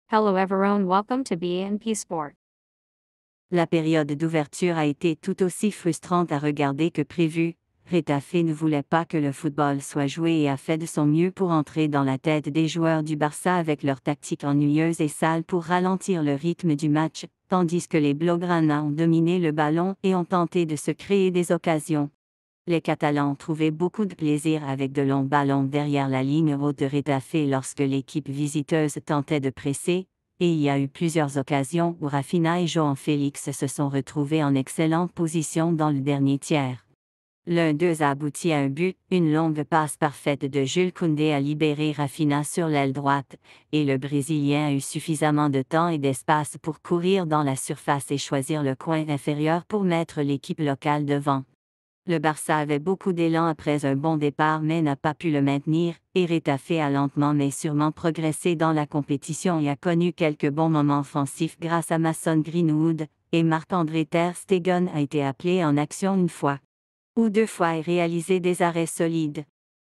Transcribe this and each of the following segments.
Hello everyone, welcome to BNP Sport. La période d'ouverture a été tout aussi frustrante à regarder que prévu. Retafe ne voulait pas que le football soit joué et a fait de son mieux pour entrer dans la tête des joueurs du Barça avec leur tactique ennuyeuse et sale pour ralentir le rythme du match, tandis que les Blaugrana ont dominé le ballon et ont tenté de se créer des occasions. Les Catalans ont trouvé beaucoup de plaisir avec de longs ballons derrière la ligne haute de Retafe lorsque l'équipe visiteuse tentait de presser, et il y a eu plusieurs occasions où Rafinha et João Félix se sont retrouvés en excellente position dans le dernier tiers. L'un d'eux a abouti à un but, une longue passe parfaite de Jules Koundé a libéré Rafinha sur l'aile droite, et le Brésilien a eu suffisamment de temps et d'espace pour courir dans la surface et choisir le coin inférieur pour mettre l'équipe locale devant. Le Barça avait beaucoup d'élan après un bon départ mais n'a pas pu le maintenir, et Retafe a lentement mais sûrement progressé dans la compétition et a connu quelques bons moments offensifs grâce à Mason Greenwood, et Marc-André Ter Stegen a été appelé en action une fois ou deux fois et réalisé des arrêts solides.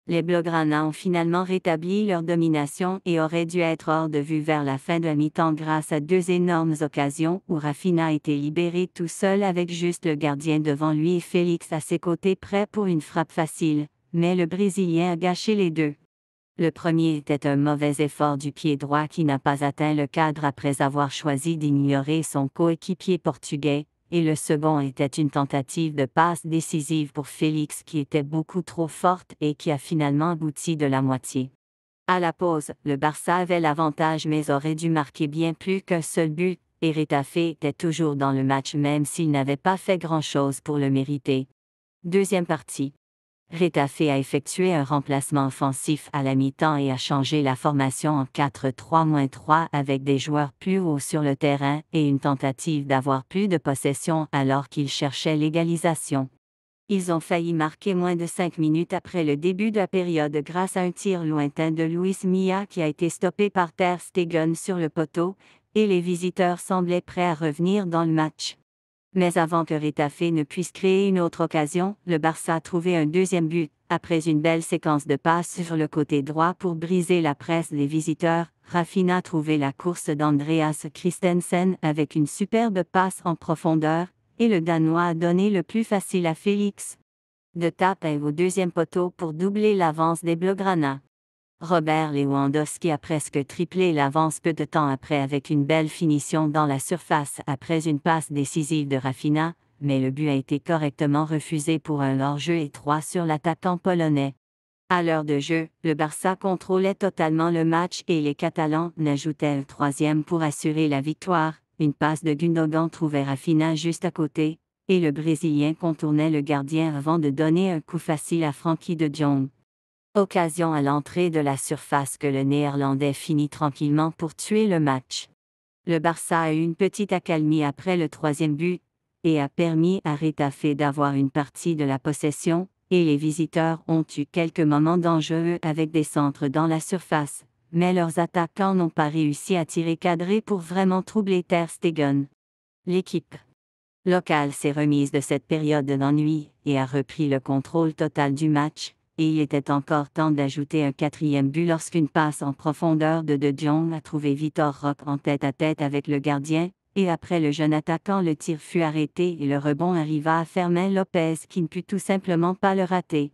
Les Blaugrana ont finalement rétabli leur domination et auraient dû être hors de vue vers la fin de la mi-temps grâce à deux énormes occasions où Rafinha a été libéré tout seul avec juste le gardien devant lui et Félix à ses côtés prêt pour une frappe facile, mais le Brésilien a gâché les deux. Le premier était un mauvais effort du pied droit qui n'a pas atteint le cadre après avoir choisi d'ignorer son coéquipier portugais, et le second était une tentative de passe décisive pour Félix qui était beaucoup trop forte et qui a finalement abouti de la moitié. À la pause, le Barça avait l'avantage mais aurait dû marquer bien plus qu'un seul but, et Retafe était toujours dans le match même s'il n'avait pas fait grand-chose pour le mériter. Deuxième partie. Retafe a effectué un remplacement offensif à la mi-temps et a changé la formation en 4-3-3 avec des joueurs plus hauts sur le terrain et une tentative d'avoir plus de possession alors qu'ils cherchaient l'égalisation. Ils ont failli marquer moins de 5 minutes après le début de la période grâce à un tir lointain de Luis Milla qui a été stoppé par Ter Stegen sur le poteau, et les visiteurs semblaient prêts à revenir dans le match. Mais avant que Retafe ne puisse créer une autre occasion, le Barça a trouvé un deuxième but, après une belle séquence de passes sur le côté droit pour briser la presse des visiteurs. Rafinha a trouvé la course d'Andreas Christensen avec une superbe passe en profondeur, et le Danois a donné le plus facile à Félix. De tape au deuxième poteau pour doubler l'avance des Blaugrana. Robert Lewandowski a presque triplé l'avance peu de temps après avec une belle finition dans la surface après une passe décisive de Rafinha, mais le but a été correctement refusé pour un hors-jeu étroit sur l'attaquant polonais. À l'heure de jeu, le Barça contrôlait totalement le match et les Catalans n'ajoutaient le troisième pour assurer la victoire. Une passe de Gundogan trouvait Rafinha juste à côté, et le Brésilien contournait le gardien avant de donner un coup facile à Frenkie de Jong. Occasion à l'entrée de la surface que le Néerlandais finit tranquillement pour tuer le match. Le Barça a eu une petite accalmie après le troisième but, et a permis à Retafe d'avoir une partie de la possession, et les visiteurs ont eu quelques moments dangereux avec des centres dans la surface, mais leurs attaquants n'ont pas réussi à tirer cadré pour vraiment troubler Ter Stegen. L'équipe locale s'est remise de cette période d'ennui et a repris le contrôle total du match. Et il était encore temps d'ajouter un quatrième but lorsqu'une passe en profondeur de Jong a trouvé Vitor Roque en tête-à-tête avec le gardien, et après le jeune attaquant le tir fut arrêté et le rebond arriva à Fermin Lopez qui ne put tout simplement pas le rater.